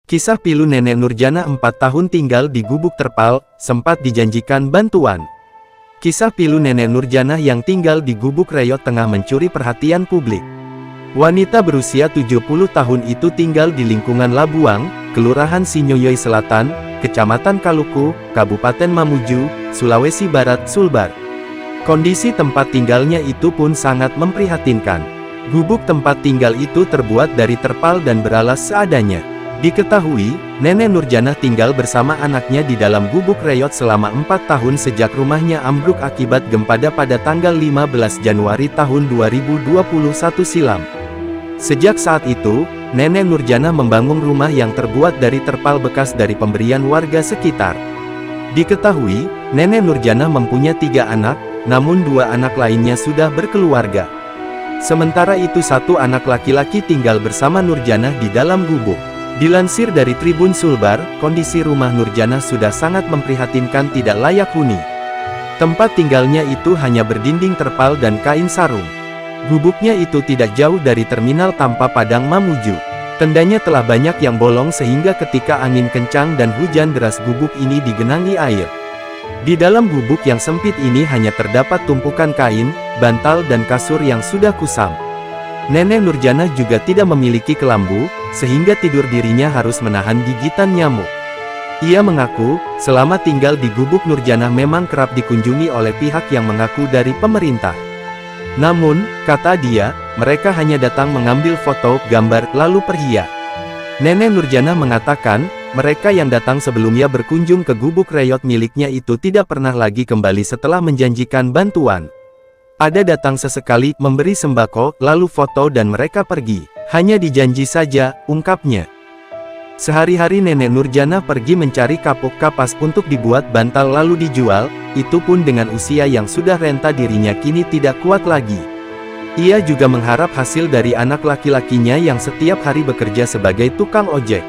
Kisah pilu nenek Nurjana 4 tahun tinggal di gubuk terpal, sempat dijanjikan bantuan. Kisah pilu nenek Nurjana yang tinggal di gubuk reot tengah mencuri perhatian publik. Wanita berusia 70 tahun itu tinggal di lingkungan Labuang, Kelurahan Sinyoyoi Selatan, Kecamatan Kaluku, Kabupaten Mamuju, Sulawesi Barat, Sulbar. Kondisi tempat tinggalnya itu pun sangat memprihatinkan. Gubuk tempat tinggal itu terbuat dari terpal dan beralas seadanya. Diketahui, Nenek Nurjana tinggal bersama anaknya di dalam gubuk reot selama 4 tahun sejak rumahnya ambruk akibat gempa pada tanggal 15 Januari tahun 2021 silam. Sejak saat itu, Nenek Nurjana membangun rumah yang terbuat dari terpal bekas dari pemberian warga sekitar. Diketahui, Nenek Nurjana mempunyai 3 anak, namun 2 anak lainnya sudah berkeluarga. Sementara itu 1 anak laki-laki tinggal bersama Nurjana di dalam gubuk. Dilansir dari Tribun Sulbar, kondisi rumah Nurjana sudah sangat memprihatinkan, tidak layak huni. Tempat tinggalnya itu hanya berdinding terpal dan kain sarung. Gubuknya itu tidak jauh dari terminal tanpa Padang Mamuju. Tendanya telah banyak yang bolong sehingga ketika angin kencang dan hujan deras gubuk ini digenangi air. Di dalam gubuk yang sempit ini hanya terdapat tumpukan kain, bantal dan kasur yang sudah kusam. Nenek Nurjana juga tidak memiliki kelambu, sehingga tidur dirinya harus menahan gigitan nyamuk. Ia mengaku, selama tinggal di gubuk Nurjana memang kerap dikunjungi oleh pihak yang mengaku dari pemerintah. Namun, kata dia, mereka hanya datang mengambil foto, gambar, lalu pergi. Nenek Nurjana mengatakan, mereka yang datang sebelumnya berkunjung ke gubuk reot miliknya itu tidak pernah lagi kembali setelah menjanjikan bantuan. Ada datang sesekali, memberi sembako, lalu foto dan mereka pergi. Hanya dijanji saja, ungkapnya. Sehari-hari Nenek Nurjana pergi mencari kapuk kapas untuk dibuat bantal lalu dijual, itu pun dengan usia yang sudah renta dirinya kini tidak kuat lagi. Ia juga mengharap hasil dari anak laki-lakinya yang setiap hari bekerja sebagai tukang ojek.